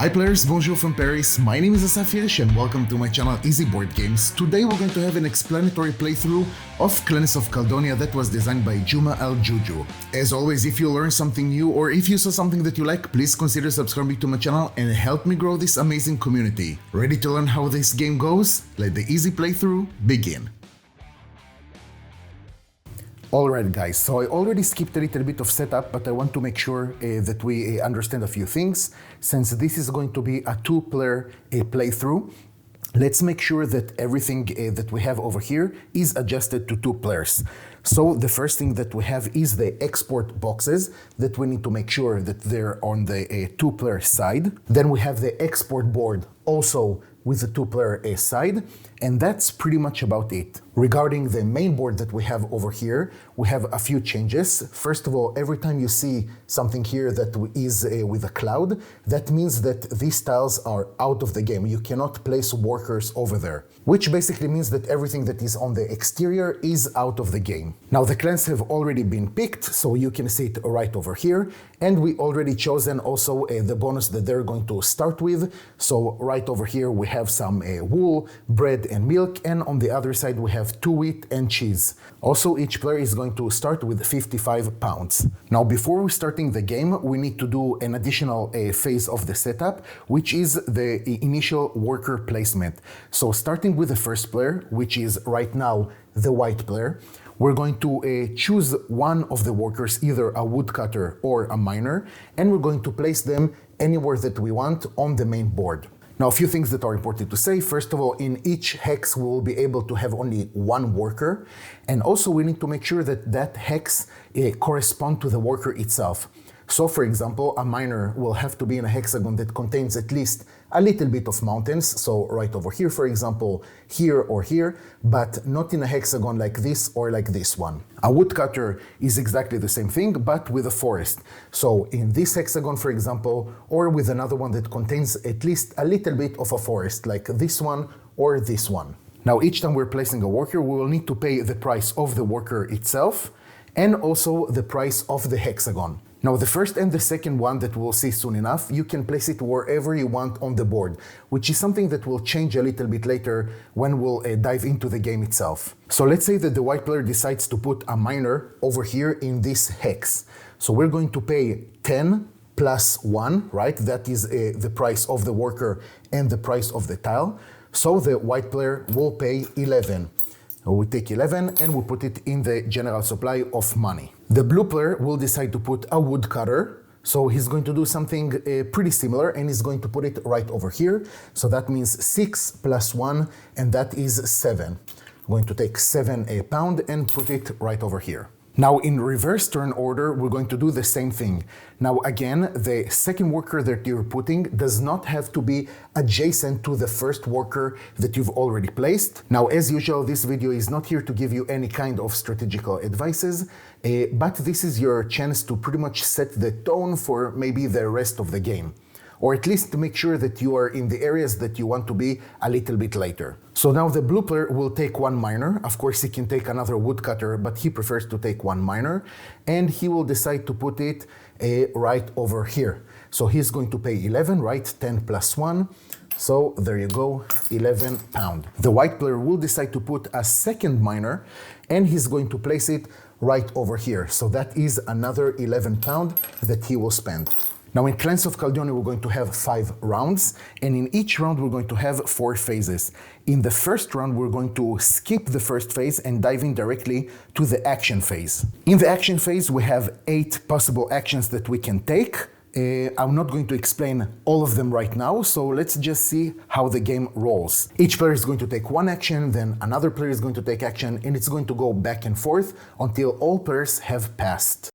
Hi players, bonjour from Paris. My name is Asaf and welcome to my channel Easy Board Games. Today we're going to have an explanatory playthrough of Clans of Caledonia that was designed by Juma Al Juju. As always, if you learned something new or if you saw something that you like, please consider subscribing to my channel and help me grow this amazing community. Ready to learn how this game goes? Let the easy playthrough begin. Alright guys, so I already skipped a little bit of setup, but I want to make sure that we understand a few things. Since this is going to be a two-player playthrough, let's make sure that everything that we have over here is adjusted to 2 players. So the first thing that we have is the export boxes that we need to make sure that they're on the 2-player side. Then we have the export board also with the 2-player side, and that's pretty much about it. Regarding the main board that we have over here, we have a few changes. First of all, every time you see something here that is with a cloud, that means that these tiles are out of the game. You cannot place workers over there, which basically means that everything that is on the exterior is out of the game. Now the clans have already been picked, so you can see it right over here, and we already chosen also the bonus that they're going to start with. So right over here we have some wool, bread and milk, and on the other side we have 2 wheat and cheese. Also, each player is going to start with 55 pounds. Now before we starting the game, we need to do an additional phase of the setup, which is the initial worker placement. So starting with the first player, which is right now the white player, we're going to choose one of the workers, either a woodcutter or a miner, and we're going to place them anywhere that we want on the main board. Now, a few things that are important to say. First of all, in each hex, we will be able to have only one worker. And also, we need to make sure that that hex corresponds to the worker itself. So, for example, a miner will have to be in a hexagon that contains at least a little bit of mountains. So right over here, for example, here or here, but not in a hexagon like this or like this one. A woodcutter is exactly the same thing, but with a forest. So in this hexagon, for example, or with another one that contains at least a little bit of a forest, like this one or this one. Now, each time we're placing a worker, we will need to pay the price of the worker itself and also the price of the hexagon. Now, the first and the second one that we'll see soon enough, you can place it wherever you want on the board, which is something that will change a little bit later when we'll dive into the game itself. So let's say that the white player decides to put a miner over here in this hex. So we're going to pay 10 plus 1, right? That is the price of the worker and the price of the tile. So the white player will pay 11. We take 11 and we put it in the general supply of money. The blue player will decide to put a woodcutter. So he's going to do something pretty similar and he's going to put it right over here. So that means 6 plus 1, and that is 7. I'm going to take 7 pound and put it right over here. Now in reverse turn order, we're going to do the same thing. Now again, the second worker that you're putting does not have to be adjacent to the first worker that you've already placed. Now, as usual, this video is not here to give you any kind of strategical advices, but this is your chance to pretty much set the tone for maybe the rest of the game, or at least to make sure that you are in the areas that you want to be a little bit later. So now the blue player will take one miner. Of course, he can take another woodcutter, but he prefers to take one miner, and he will decide to put it right over here. So he's going to pay 11, right? 10 plus 1. So there you go, 11 pound. The white player will decide to put a second miner, and he's going to place it right over here. So that is another 11 pound that he will spend. Now in Clans of Caledonia, we're going to have 5 rounds, and in each round we're going to have 4 phases. In the first round, we're going to skip the first phase and dive in directly to the action phase. In the action phase, we have 8 possible actions that we can take. I'm not going to explain all of them right now, so let's just see how the game rolls. Each player is going to take one action, then another player is going to take action, and it's going to go back and forth until all players have passed.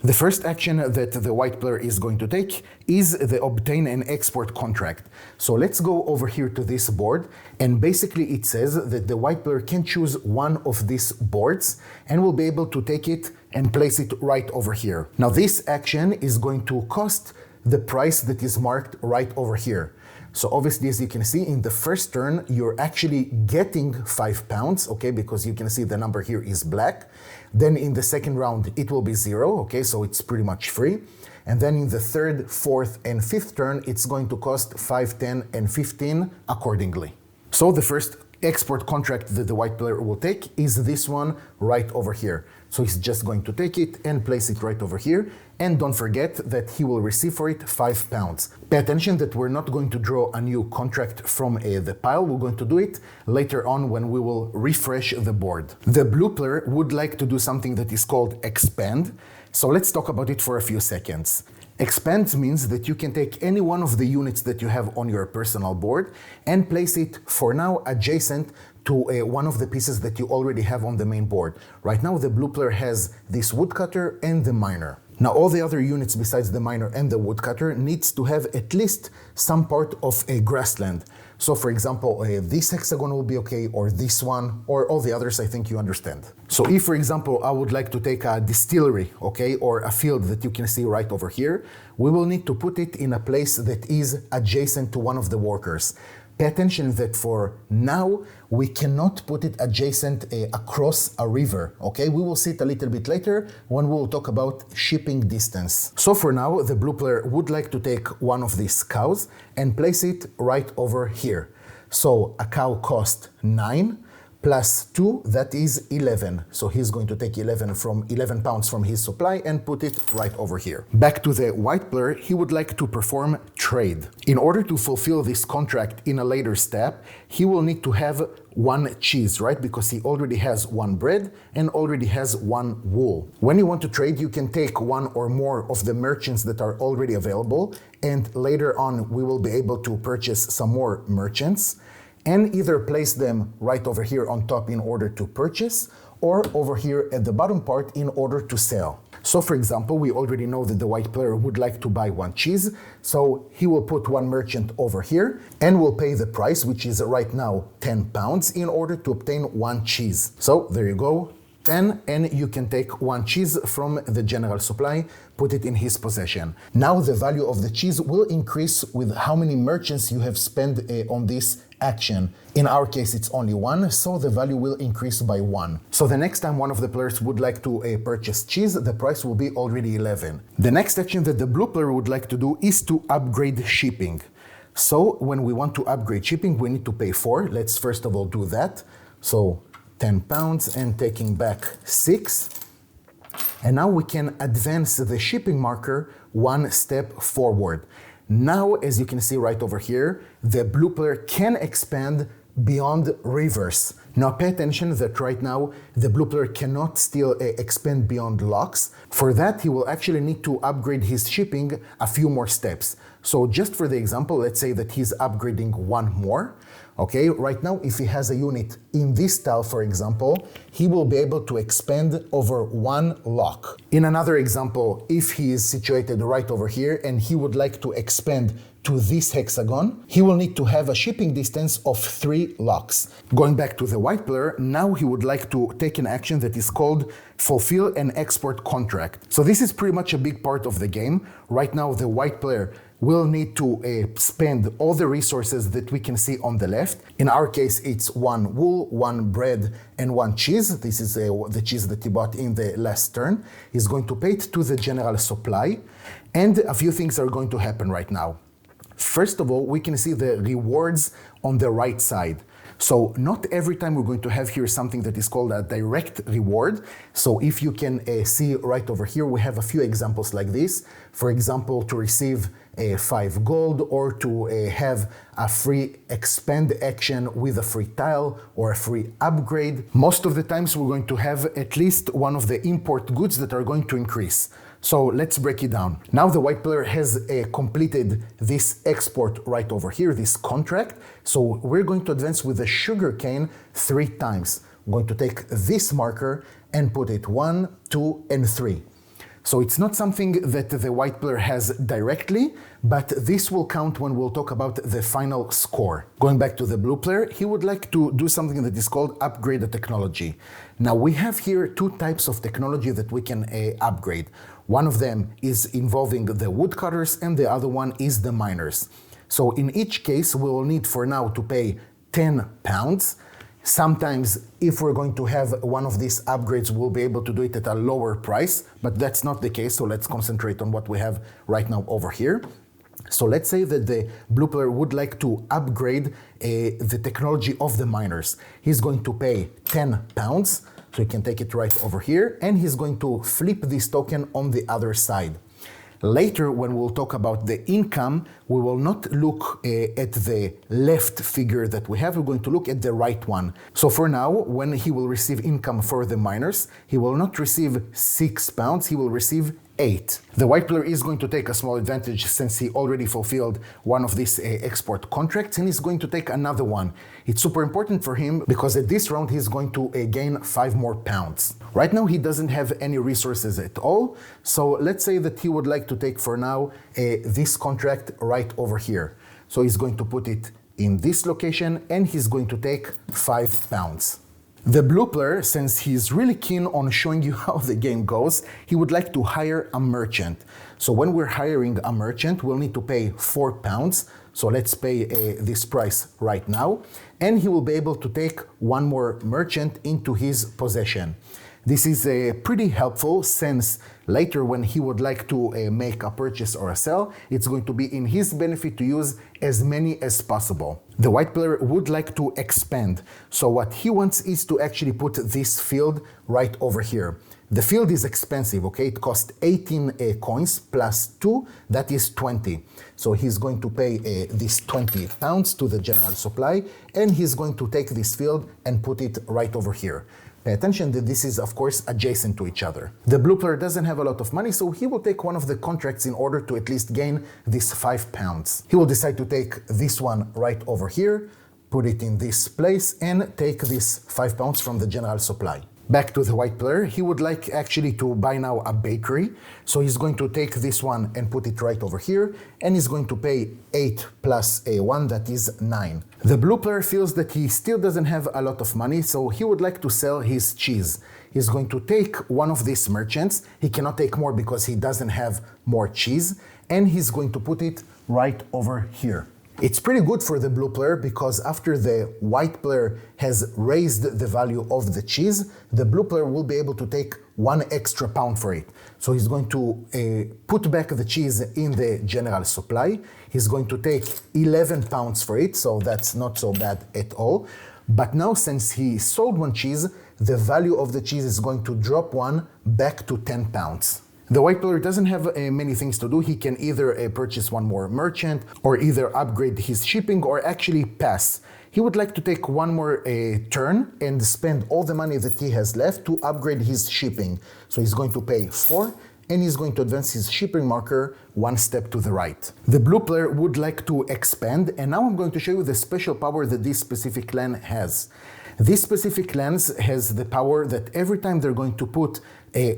The first action that the white player is going to take is the obtain and export contract. So let's go over here to this board, and basically it says that the white player can choose one of these boards and will be able to take it and place it right over here. Now this action is going to cost the price that is marked right over here. So obviously, as you can see, in the first turn, you're actually getting 5 pounds, okay, because you can see the number here is black. Then in the second round, it will be 0, okay, so it's pretty much free. And then in the third, fourth, and fifth turn, it's going to cost 5, 10, and 15 accordingly. So the first export contract that the white player will take is this one right over here. So he's just going to take it and place it right over here. And don't forget that he will receive for it 5 pounds. Pay attention that we're not going to draw a new contract from the pile. We're going to do it later on when we will refresh the board. The blue player would like to do something that is called expand. So let's talk about it for a few seconds. Expand means that you can take any one of the units that you have on your personal board and place it, for now, adjacent to one of the pieces that you already have on the main board. Right now, the blue player has this woodcutter and the miner. Now, all the other units besides the miner and the woodcutter needs to have at least some part of a grassland. So for example, this hexagon will be okay, or this one, or all the others. I think you understand. So if, for example, I would like to take a distillery, okay, or a field that you can see right over here, we will need to put it in a place that is adjacent to one of the workers. Pay attention that for now, we cannot put it adjacent across a river, okay? We will see it a little bit later when we will talk about shipping distance. So for now, the blue player would like to take one of these cows and place it right over here. So a cow cost 9 plus 2, that is 11. So he's going to take 11 pounds from his supply and put it right over here. Back to the white player, he would like to perform trade. In order to fulfill this contract in a later step, he will need to have 1 cheese, right? Because he already has 1 bread and already has 1 wool. When you want to trade, you can take 1 or more of the merchants that are already available, and later on we will be able to purchase some more merchants and either place them right over here on top in order to purchase, or over here at the bottom part in order to sell. So for example, we already know that the white player would like to buy 1 cheese, so he will put 1 merchant over here and will pay the price, which is right now 10 pounds, in order to obtain 1 cheese. So there you go, 10, and you can take 1 cheese from the general supply, put it in his possession. Now the value of the cheese will increase with how many merchants you have spent on this action. In our case, it's only 1, so the value will increase by 1. So the next time one of the players would like to purchase cheese, the price will be already 11. The next action that the blue player would like to do is to upgrade shipping. So when we want to upgrade shipping, we need to pay 4. Let's first of all do that. So 10 pounds and taking back 6. And now we can advance the shipping marker 1 step forward. Now, as you can see right over here, the blue player can expand beyond rivers. Now pay attention that right now the blue player cannot still expand beyond locks. For that, he will actually need to upgrade his shipping a few more steps. So just for the example, let's say that he's upgrading 1 more. Okay, right now, if he has a unit in this tile, for example, he will be able to expand over 1 lock. In another example, if he is situated right over here and he would like to expand to this hexagon, he will need to have a shipping distance of 3 locks. Going back to the white player, now he would like to take an action that is called fulfill an export contract. So this is pretty much a big part of the game. Right now, the white player will need to spend all the resources that we can see on the left. In our case, it's 1 wool, 1 bread, and 1 cheese. This is the cheese that he bought in the last turn. He's going to pay it to the general supply, and a few things are going to happen right now. First of all, we can see the rewards on the right side. So not every time we're going to have here something that is called a direct reward. So if you can see right over here, we have a few examples like this. For example, to receive 5 gold, or to have a free expand action with a free tile or a free upgrade. Most of the times we're going to have at least one of the import goods that are going to increase. So let's break it down. Now the white player has completed this export right over here, this contract. So we're going to advance with the sugar cane 3 times. I'm going to take this marker and put it 1, 2, and 3. So it's not something that the white player has directly, but this will count when we'll talk about the final score. Going back to the blue player, he would like to do something that is called upgrade the technology. Now we have here 2 types of technology that we can upgrade. One of them is involving the woodcutters and the other one is the miners. So in each case, we will need for now to pay 10 pounds. Sometimes if we're going to have one of these upgrades, we'll be able to do it at a lower price, but that's not the case. So let's concentrate on what we have right now over here. So let's say that the blue player would like to upgrade the technology of the miners. He's going to pay 10 pounds, so he can take it right over here, and he's going to flip this token on the other side. Later, when we'll talk about the income, we will not look at the left figure that we have, we're going to look at the right one. So for now, when he will receive income for the miners, he will not receive 6 pounds, he will receive 8. The white player is going to take a small advantage since he already fulfilled one of these export contracts, and he's going to take another one. It's super important for him because at this round he's going to gain 5 more pounds. Right now he doesn't have any resources at all, so let's say that he would like to take for now this contract right over here. So he's going to put it in this location and he's going to take 5 pounds. The blue player, since he's really keen on showing you how the game goes, he would like to hire a merchant. So when we're hiring a merchant, we'll need to pay 4 pounds. So let's pay this price right now. And he will be able to take one more merchant into his possession. This is pretty helpful since later when he would like to make a purchase or a sell, it's going to be in his benefit to use as many as possible. The white player would like to expand. So what he wants is to actually put this field right over here. The field is expensive, okay? It costs 18 coins plus 2, that is 20. So he's going to pay this 20 pounds to the general supply, and he's going to take this field and put it right over here. Pay attention that this is, of course, adjacent to each other. The blue player doesn't have a lot of money, so he will take one of the contracts in order to at least gain this 5 pounds. He will decide to take this one right over here, put it in this place, and take this 5 pounds from the general supply. Back to the white player, he would like actually to buy now a bakery. So he's going to take this one and put it right over here, and he's going to pay 8 plus a 1, that is 9. The blue player feels that he still doesn't have a lot of money, so he would like to sell his cheese. He's going to take one of these merchants. He cannot take more because he doesn't have more cheese, and he's going to put it right over here. It's pretty good for the blue player because after the white player has raised the value of the cheese, the blue player will be able to take 1 extra pound for it. So he's going to put back the cheese in the general supply. He's going to take 11 pounds for it, so that's not so bad at all. But now since he sold 1 cheese, the value of the cheese is going to drop 1 back to 10 pounds. The white player doesn't have many things to do. He can either purchase one more merchant or either upgrade his shipping or actually pass. He would like to take one more turn and spend all the money that he has left to upgrade his shipping. So he's going to pay 4 and he's going to advance his shipping marker 1 step to the right. The blue player would like to expand, and now I'm going to show you the special power that this specific clan has. This specific clan has the power that every time they're going to put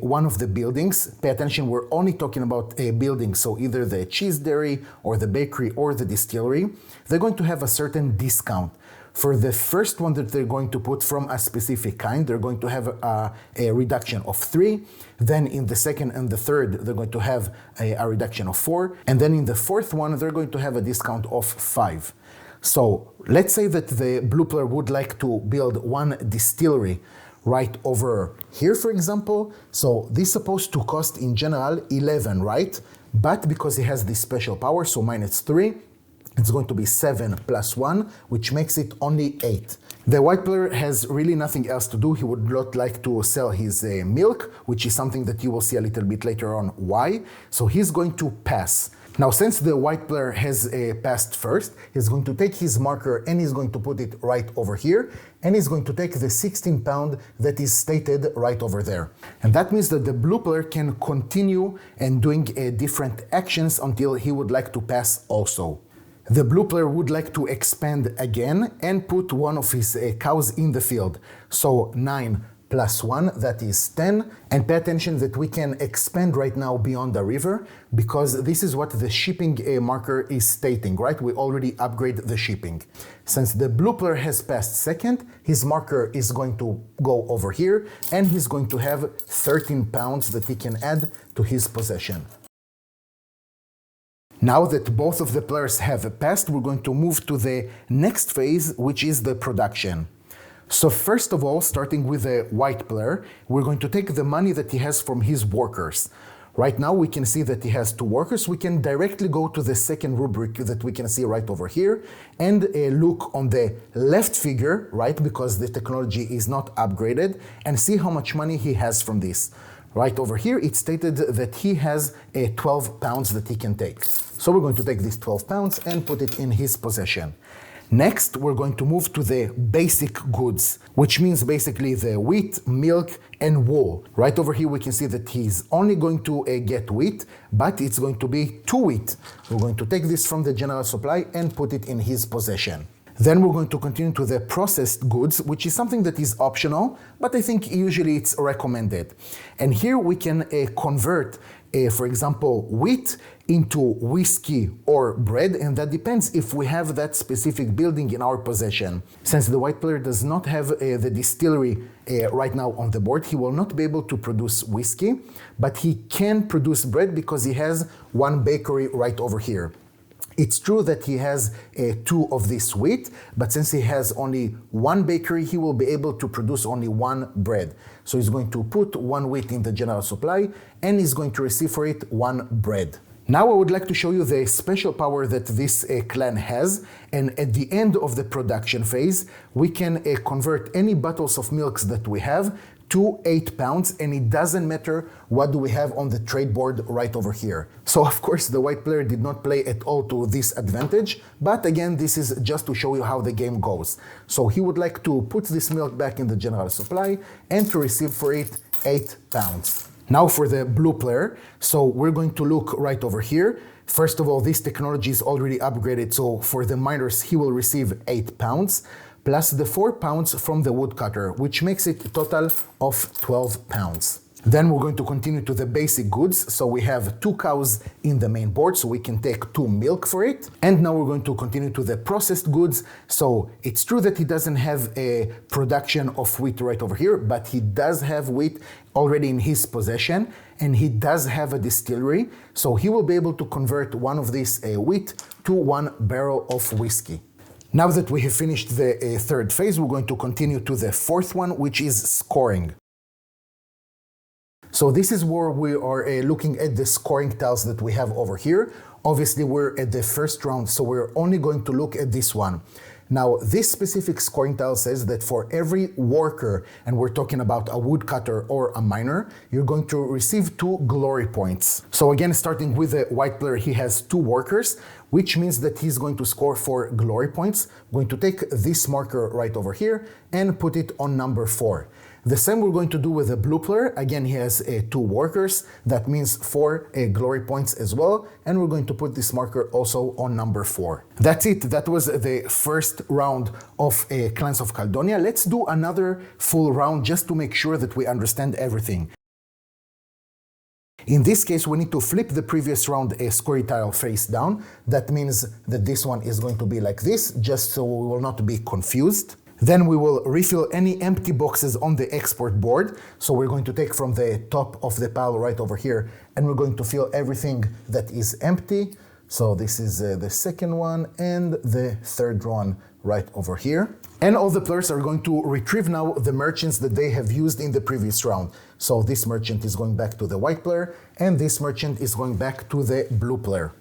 one of the buildings, pay attention, we're only talking about a building, so either the cheese dairy or the bakery or the distillery, they're going to have a certain discount. For the first one that they're going to put from a specific kind, they're going to have a reduction of 3. Then in the second and the third, they're going to have a reduction of 4. And then in the fourth one, they're going to have a discount of 5. So let's say that the blue player would like to build one distillery right over here, for example. So this is supposed to cost in general 11, right? But because it has this special power, so minus 3, it's going to be 7 plus 1, which makes it only 8. The white player has really nothing else to do. He would not like to sell his milk, which is something that you will see a little bit later on why. So he's going to pass. Now, since the white player has passed first, he's going to take his marker and he's going to put it right over here, and he's going to take the 16 pound that is stated right over there. And that means that the blue player can continue and doing different actions until he would like to pass also. The blue player would like to expand again and put one of his cows in the field. So 9 plus 1, that is 10. And pay attention that we can expand right now beyond the river because this is what the shipping marker is stating, right? We already upgrade the shipping. Since the blue player has passed second, his marker is going to go over here and he's going to have 13 pounds that he can add to his possession. Now that both of the players have passed, we're going to move to the next phase, which is the production. So first of all, starting with the white player, we're going to take the money that he has from his workers. Right now we can see that he has 2 workers. We can directly go to the second rubric that we can see right over here and look on the left figure, right, because the technology is not upgraded, and see how much money he has from this. Right over here, it's stated that he has 12 pounds that he can take. So we're going to take these 12 pounds and put it in his possession. Next, we're going to move to the basic goods, which means basically the wheat, milk, and wool. Right over here, we can see that he's only going to get wheat, but it's going to be 2 wheat. We're going to take this from the general supply and put it in his possession. Then we're going to continue to the processed goods, which is something that is optional, but I think usually it's recommended. And here we can convert, for example, wheat into whiskey or bread, and that depends if we have that specific building in our possession. Since the white player does not have the distillery right now on the board, he will not be able to produce whiskey, but he can produce bread because he has 1 bakery right over here. It's true that he has 2 of this wheat, but since he has only 1 bakery, he will be able to produce only 1 bread. So he's going to put 1 wheat in the general supply and he's going to receive for it 1 bread. Now I would like to show you the special power that this clan has, and at the end of the production phase, we can convert any bottles of milks that we have to 8 pounds, and it doesn't matter what do we have on the trade board right over here. So of course the white player did not play at all to this advantage, but again this is just to show you how the game goes. So he would like to put this milk back in the general supply and to receive for it 8 pounds. Now for the blue player, so we're going to look right over here. First of all, this technology is already upgraded, so for the miners he will receive 8 pounds. Plus the 4 pounds from the woodcutter, which makes it a total of 12 pounds. Then we're going to continue to the basic goods. So we have 2 cows in the main board, so we can take 2 milk for it. And now we're going to continue to the processed goods. So it's true that he doesn't have a production of wheat right over here, but he does have wheat already in his possession, and he does have a distillery. So he will be able to convert one of these wheat to 1 barrel of whiskey. Now that we have finished the 3rd phase, we're going to continue to the 4th one, which is scoring. So this is where we are looking at the scoring tiles that we have over here. Obviously, we're at the 1st round, so we're only going to look at this one. Now, this specific scoring tile says that for every worker, and we're talking about a woodcutter or a miner, you're going to receive 2 glory points. So again, starting with the white player, he has 2 workers, which means that he's going to score 4 glory points. I'm going to take this marker right over here and put it on number 4. The same we're going to do with the blue player. Again, he has 2 workers. That means 4 glory points as well. And we're going to put this marker also on number 4. That's it. That was the 1st round of Clans of Caledonia. Let's do another full round just to make sure that we understand everything. In this case, we need to flip the previous round a scoring tile face down. That means that this one is going to be like this, just so we will not be confused. Then we will refill any empty boxes on the export board. So we're going to take from the top of the pile right over here, and we're going to fill everything that is empty. So this is the 2nd one and the 3rd one right over here. And all the players are going to retrieve now the merchants that they have used in the previous round. So this merchant is going back to the white player, and this merchant is going back to the blue player.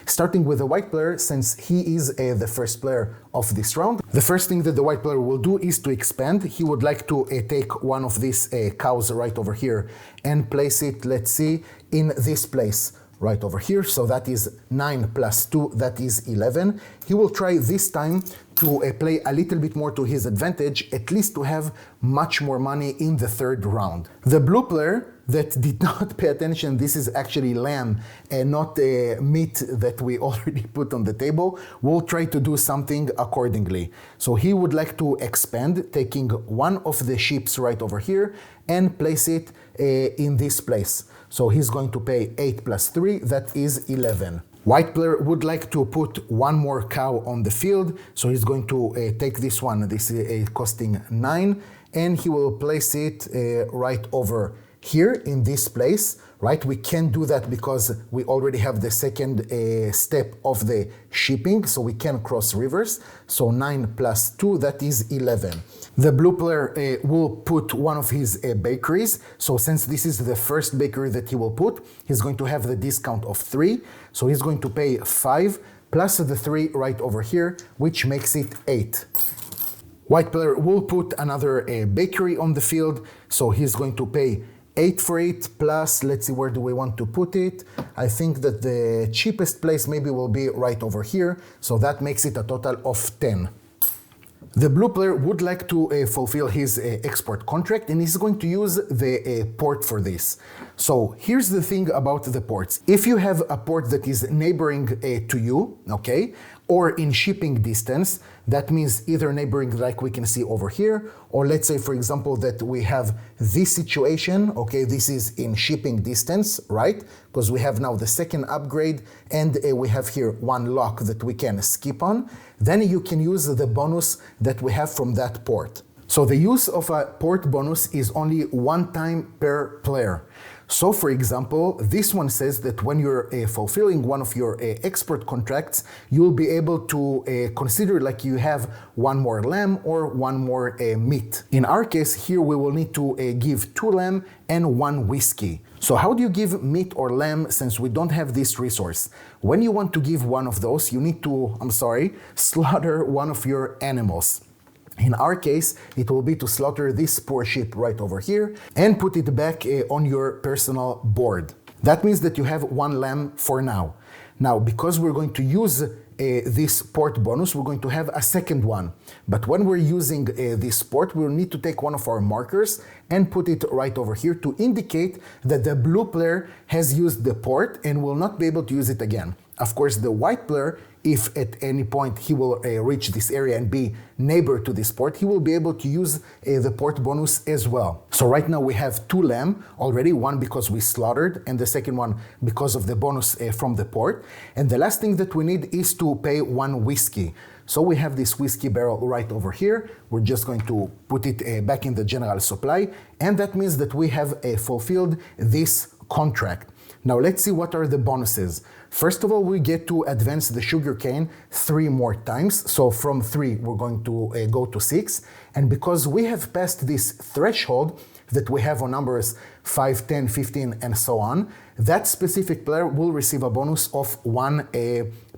Starting with the white player, since he is the 1st player of this round, the first thing that the white player will do is to expand. He would like to take one of these cows right over here and place it, let's see, in this place right over here. So that is 9 plus 2, that is 11. He will try this time to play a little bit more to his advantage, at least to have much more money in the 3rd round. The blue player that did not pay attention, this is actually lamb and not meat that we already put on the table, will try to do something accordingly. So he would like to expand, taking one of the sheep right over here and place it in this place. So he's going to pay 8 plus 3, that is 11. White player would like to put one more cow on the field, so he's going to take this one. This is costing 9, and he will place it right over Here in this place, right, we can't do that because we already have the second step of the shipping, so we can cross rivers. So 9 plus 2, that is 11. The blue player will put one of his bakeries. So since this is the first bakery that he will put, he's going to have the discount of 3. So he's going to pay 5 plus the 3 right over here, which makes it 8. White player will put another bakery on the field. So he's going to pay 8 for it, plus, let's see, where do we want to put it? I think that the cheapest place maybe will be right over here, so that makes it a total of 10. The blue player would like to fulfill his export contract, and he's going to use the port for this. So here's the thing about the ports. If you have a port that is neighboring to you, okay, or in shipping distance, that means either neighboring like we can see over here, or let's say, for example, that we have this situation, okay, this is in shipping distance, right? Because we have now the second upgrade, and we have here one lock that we can skip on. Then you can use the bonus that we have from that port. So the use of a port bonus is only one time per player. So for example, this one says that when you're fulfilling one of your export contracts, you'll be able to consider like you have one more lamb or one more meat. In our case here, we will need to give 2 lamb and 1 whiskey. So how do you give meat or lamb since we don't have this resource? When you want to give one of those, you need to, slaughter one of your animals. In our case, it will be to slaughter this poor sheep right over here and put it back on your personal board. That means that you have 1 lamb for now. Now, because we're going to use this port bonus, we're going to have a second one. But when we're using this port, we'll need to take one of our markers and put it right over here to indicate that the blue player has used the port and will not be able to use it again. Of course, the white player, if at any point he will reach this area and be neighbor to this port, he will be able to use the port bonus as well. So right now we have 2 lamb already, one because we slaughtered and the second one because of the bonus from the port. And the last thing that we need is to pay 1 whiskey. So we have this whiskey barrel right over here. We're just going to put it back in the general supply. And that means that we have fulfilled this contract. Now let's see what are the bonuses. First of all, we get to advance the sugarcane 3 more times. So from 3, we're going to go to 6. And because we have passed this threshold that we have on numbers 5, 10, 15, and so on, that specific player will receive a bonus of 1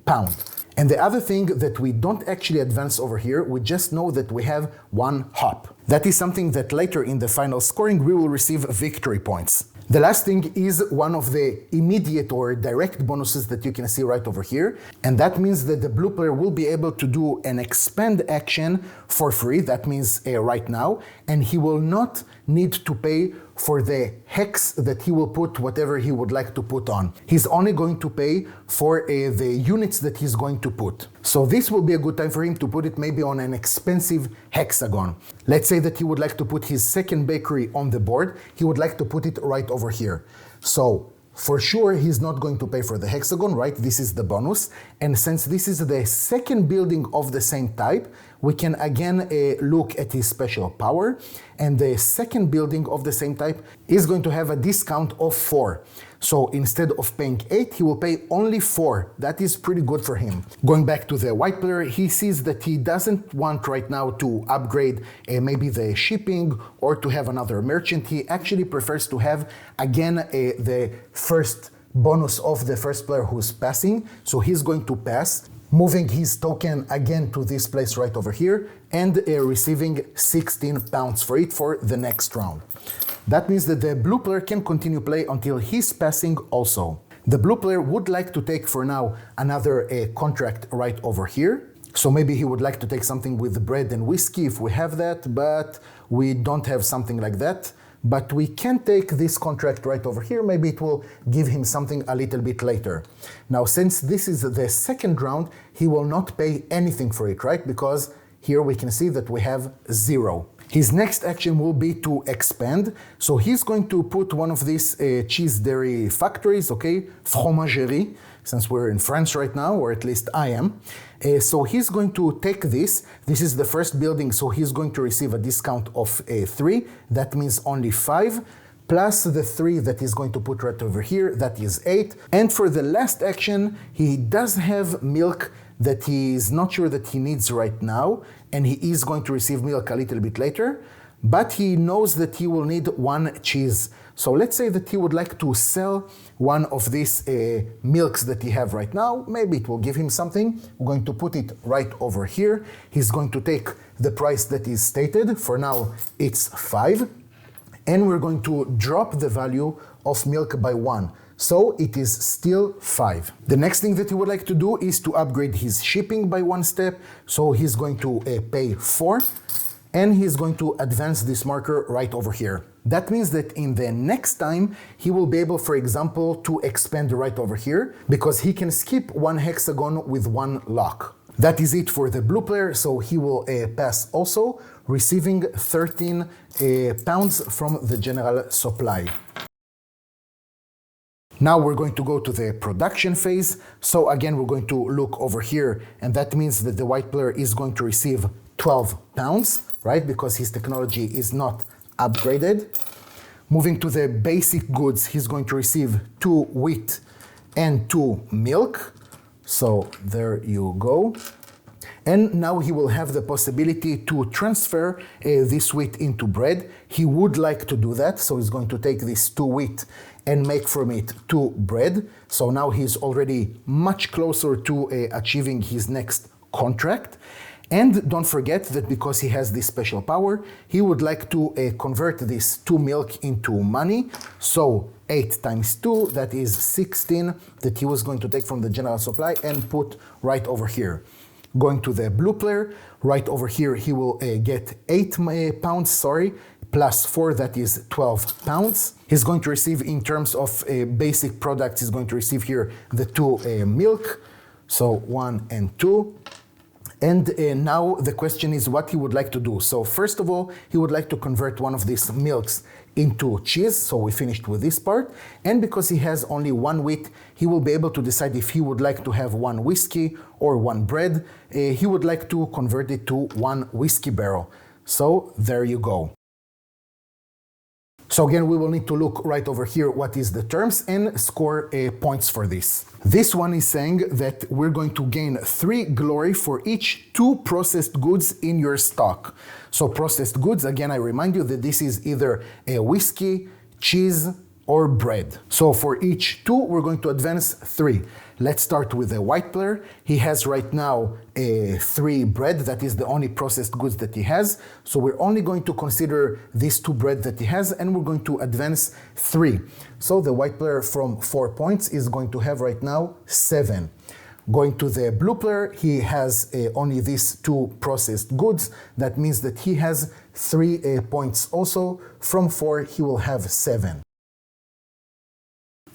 pound. And the other thing that we don't actually advance over here, we just know that we have 1 hop. That is something that later in the final scoring, we will receive victory points. The last thing is one of the immediate or direct bonuses that you can see right over here. And that means that the blue player will be able to do an expand action for free. That means right now. And he will not need to pay for the hex that he will put whatever he would like to put on. He's only going to pay for the units that he's going to put. So this will be a good time for him to put it maybe on an expensive hexagon. Let's say that he would like to put his second bakery on the board. He would like to put it right over here. So for sure, he's not going to pay for the hexagon, right? This is the bonus. And since this is the second building of the same type, we can again look at his special power. And the second building of the same type is going to have a discount of 4. So instead of paying 8, he will pay only 4. That is pretty good for him. Going back to the white player, he sees that he doesn't want right now to upgrade maybe the shipping or to have another merchant. He actually prefers to have again the first bonus of the first player who's passing. So he's going to pass, moving his token again to this place right over here and receiving 16 pounds for it for the next round. That means that the blue player can continue play until he's passing also. The blue player would like to take for now another contract right over here. So maybe he would like to take something with bread and whiskey if we have that, but we don't have something like that. But we can take this contract right over here. Maybe it will give him something a little bit later. Now, since this is the second round, he will not pay anything for it, right? Because here we can see that we have 0. His next action will be to expand. So he's going to put one of these cheese dairy factories, okay? Fromagerie, since we're in France right now, or at least I am. So he's going to take this. This is the first building, so he's going to receive a discount of 3. That means only 5, plus the 3 that he's going to put right over here, that is 8. And for the last action, he does have milk that he is not sure that he needs right now, and he is going to receive milk a little bit later, but he knows that he will need 1 cheese. So let's say that he would like to sell one of these milks that he have right now. Maybe it will give him something. We're going to put it right over here. He's going to take the price that is stated. For now, it's 5. And we're going to drop the value of milk by 1. So it is still 5. The next thing that he would like to do is to upgrade his shipping by 1 step. So he's going to pay 4. And he's going to advance this marker right over here. That means that in the next time, he will be able, for example, to expand right over here, because he can skip 1 hexagon with 1 lock. That is it for the blue player, so he will pass also, receiving 13 pounds from the general supply. Now we're going to go to the production phase. So again, we're going to look over here, and that means that the white player is going to receive 12 pounds, right? Because his technology is not upgraded. Moving to the basic goods, he's going to receive 2 wheat and 2 milk. So there you go. And now he will have the possibility to transfer this wheat into bread. He would like to do that, so he's going to take this 2 wheat and make from it 2 bread. So now he's already much closer to achieving his next contract. And don't forget that because he has this special power, he would like to convert this 2 milk into money. So 8 times 2, that is 16 that he was going to take from the general supply and put right over here. Going to the blue player, right over here he will get 8 pounds, plus 4, that is 12 pounds. He's going to receive, in terms of basic products, he's going to receive here the 2 milk, so 1 and 2. And now the question is what he would like to do. So first of all, he would like to convert one of these milks into cheese. So we finished with this part. And because he has only 1 wheat, he will be able to decide if he would like to have 1 whiskey or 1 bread. He would like to convert it to 1 whiskey barrel. So there you go. So again, we will need to look right over here what is the terms and score points for this. This one is saying that we're going to gain 3 glory for each 2 processed goods in your stock. So processed goods, again, I remind you that this is either a whiskey, cheese, or bread. So for each 2, we're going to advance 3. Let's start with the white player. He has right now 3 bread. That is the only processed goods that he has. So we're only going to consider these 2 bread that he has, and we're going to advance 3. So the white player from 4 points is going to have right now 7. Going to the blue player, he has only these 2 processed goods. That means that he has 3 points also. From 4, he will have 7.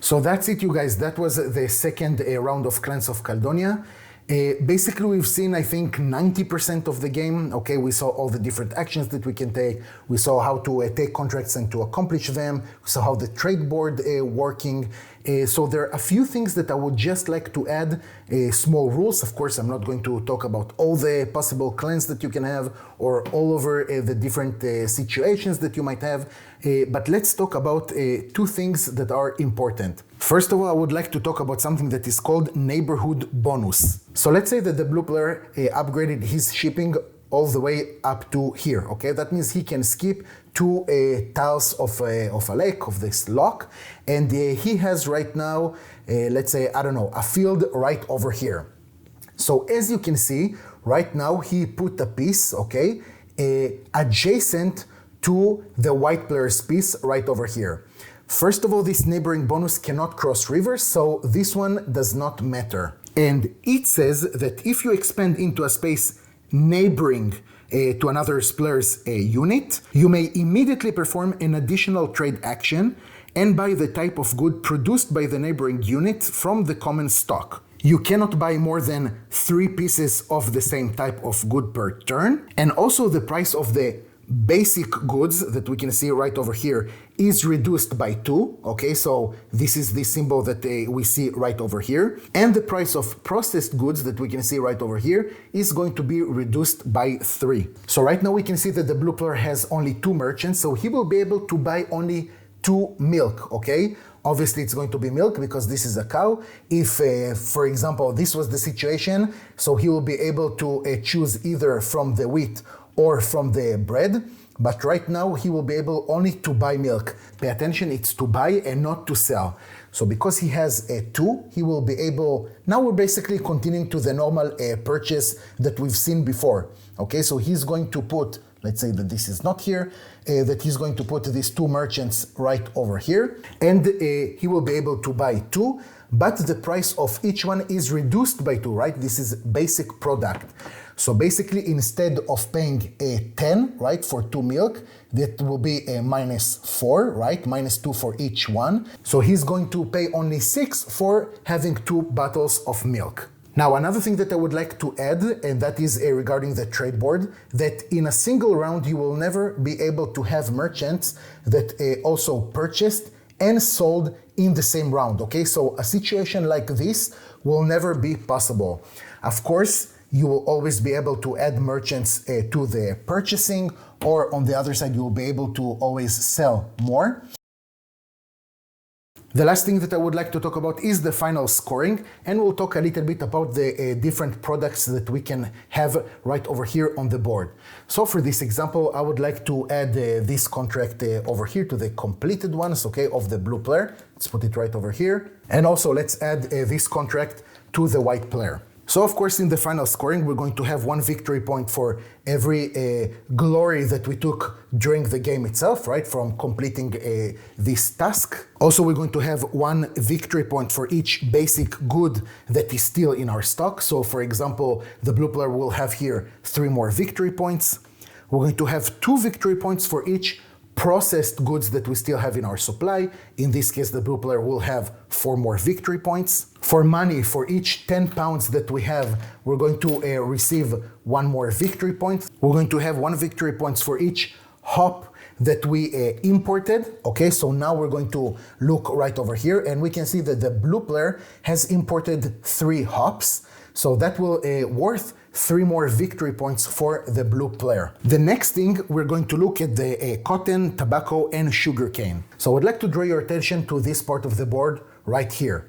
So that's it, you guys. That was the second round of Clans of Caledonia. Basically, we've seen, I think, 90% of the game. Okay, we saw all the different actions that we can take. We saw how to take contracts and to accomplish them. We saw how the trade board working. So there are a few things that I would just like to add, small rules. Of course, I'm not going to talk about all the possible clans that you can have or all over the different situations that you might have. But let's talk about 2 things that are important. First of all, I would like to talk about something that is called neighborhood bonus. So let's say that the blue player upgraded his shipping all the way up to here, okay? That means he can skip 2 tiles of a lake, of this lock, and he has right now, let's say, I don't know, a field right over here. So as you can see, right now he put a piece, okay, adjacent to the white player's piece right over here. First of all, this neighboring bonus cannot cross rivers, so this one does not matter. And it says that if you expand into a space neighboring to another player's unit, you may immediately perform an additional trade action and buy the type of good produced by the neighboring unit from the common stock. You cannot buy more than 3 pieces of the same type of good per turn, and also the price of the basic goods that we can see right over here is reduced by 2, okay, so this is the symbol that we see right over here, and the price of processed goods that we can see right over here is going to be reduced by 3. So right now we can see that the blue player has only 2 merchants, so he will be able to buy only to milk, okay? Obviously it's going to be milk because this is a cow. If, for example, this was the situation, so he will be able to choose either from the wheat or from the bread. But right now he will be able only to buy milk. Pay attention, it's to buy and not to sell. So because he has a 2, he will be able, now we're basically continuing to the normal purchase that we've seen before. Okay, so he's going to put, let's say that this is not here, that he's going to put these 2 merchants right over here. And he will be able to buy 2, but the price of each one is reduced by 2, right? This is basic product. So basically, instead of paying a 10, right, for 2 milk, that will be a -4, right? -2 for each one. So he's going to pay only 6 for having 2 bottles of milk. Now, another thing that I would like to add, and that is regarding the trade board, that in a single round, you will never be able to have merchants that also purchased and sold in the same round, okay? So a situation like this will never be possible. Of course, you will always be able to add merchants to the purchasing, or on the other side, you will be able to always sell more. The last thing that I would like to talk about is the final scoring, and we'll talk a little bit about the different products that we can have right over here on the board. So for this example, I would like to add this contract over here to the completed ones, okay, of the blue player. Let's put it right over here. And also let's add this contract to the white player. So of course, in the final scoring, we're going to have 1 victory point for every glory that we took during the game itself, right, from completing this task. Also, we're going to have 1 victory point for each basic good that is still in our stock. So for example, the blue player will have here 3 more victory points. We're going to have 2 victory points for each processed goods that we still have in our supply. In this case, the blue player will have 4 more victory points. For money, for each 10 pounds that we have, we're going to receive 1 more victory point. We're going to have 1 victory points for each hop that we imported. Okay, so now we're going to look right over here, and we can see that the blue player has imported 3 hops. So that will worth 3 more victory points for the blue player. The next thing, we're going to look at the cotton, tobacco, and sugarcane. So I would like to draw your attention to this part of the board right here.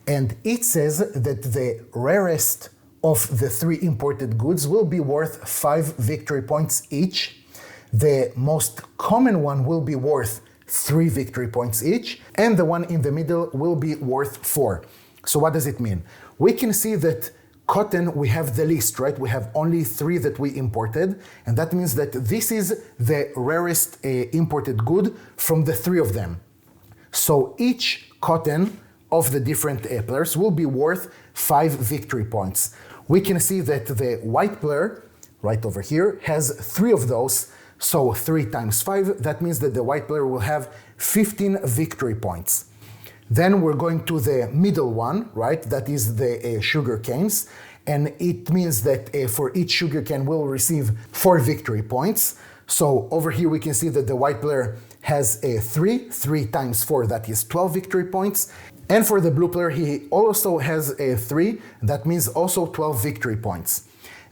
And it says that the rarest of the 3 imported goods will be worth 5 victory points each. The most common one will be worth 3 victory points each, and the one in the middle will be worth 4. So what does it mean? We can see that cotton, we have the least, right? We have only 3 that we imported, and that means that this is the rarest imported good from the 3 of them. So each cotton of the different players will be worth 5 victory points. We can see that the white player, right over here, has 3 of those, so 3 times 5, that means that the white player will have 15 victory points. Then we're going to the middle one, right? That is the sugar canes. And it means that for each sugar cane we'll receive 4 victory points. So over here we can see that the white player has 3 times 4, that is 12 victory points. And for the blue player, he also has 3, that means also 12 victory points.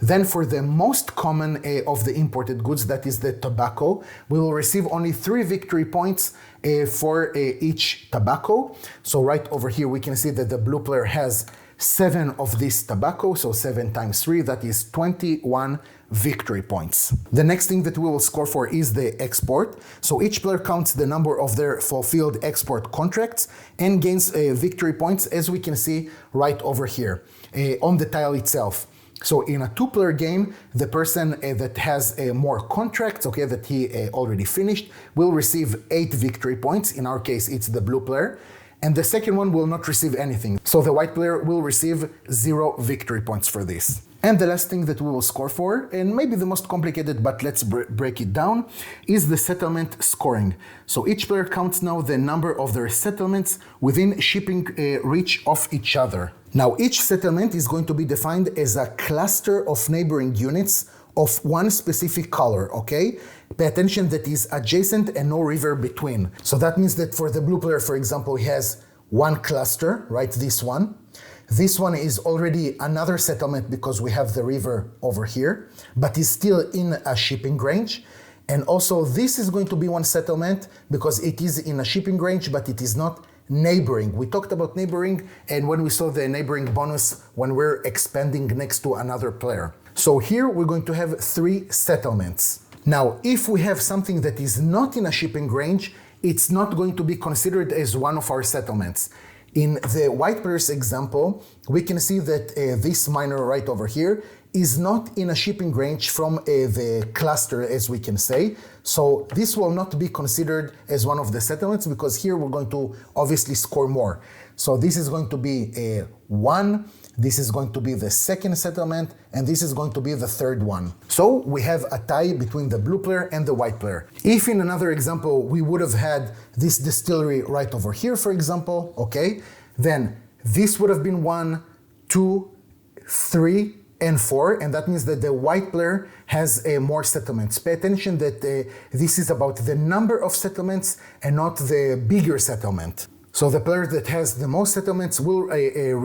Then for the most common of the imported goods, that is the tobacco, we will receive only 3 victory points for each tobacco. So right over here, we can see that the blue player has 7 of this tobacco, so 7 times 3, that is 21 victory points. The next thing that we will score for is the export. So each player counts the number of their fulfilled export contracts and gains victory points, as we can see right over here on the tile itself. So in a 2-player game, the person that has more contracts, okay, that he already finished, will receive 8 victory points. In our case, it's the blue player. And the second one will not receive anything. So the white player will receive 0 victory points for this. And the last thing that we will score for, and maybe the most complicated, but let's break it down, is the settlement scoring. So each player counts now the number of their settlements within shipping reach of each other. Now each settlement is going to be defined as a cluster of neighboring units of one specific color, okay? Pay attention, that is adjacent and no river between. So that means that for the blue player, for example, he has one cluster, right, this one. This one is already another settlement because we have the river over here, but is still in a shipping range. And also this is going to be one settlement because it is in a shipping range, but it is not neighboring. We talked about neighboring and when we saw the neighboring bonus when we're expanding next to another player. So here we're going to have 3 settlements. Now, if we have something that is not in a shipping range, it's not going to be considered as one of our settlements. In the white player's example, we can see that this miner right over here is not in a shipping range from the cluster, as we can say. So this will not be considered as one of the settlements because here we're going to obviously score more. So this is going to be a 1, this is going to be the second settlement, and this is going to be the third one. So we have a tie between the blue player and the white player. If in another example we would have had this distillery right over here, for example, okay, then this would have been 1, 2, 3, and 4, and that means that the white player has more settlements. Pay attention that this is about the number of settlements and not the bigger settlement. So the player that has the most settlements will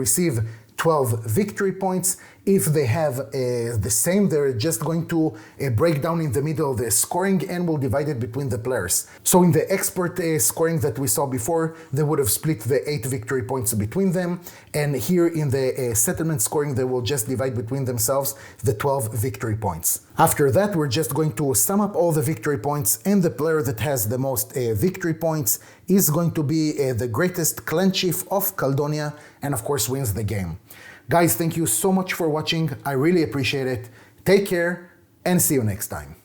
receive 12 victory points. If they have the same, they're just going to break down in the middle of the scoring and will divide it between the players. So in the expert scoring that we saw before, they would have split the 8 victory points between them. And here in the settlement scoring, they will just divide between themselves the 12 victory points. After that, we're just going to sum up all the victory points, and the player that has the most victory points is going to be the greatest clan chief of Caledonia, and of course wins the game. Guys, thank you so much for watching. I really appreciate it. Take care and see you next time.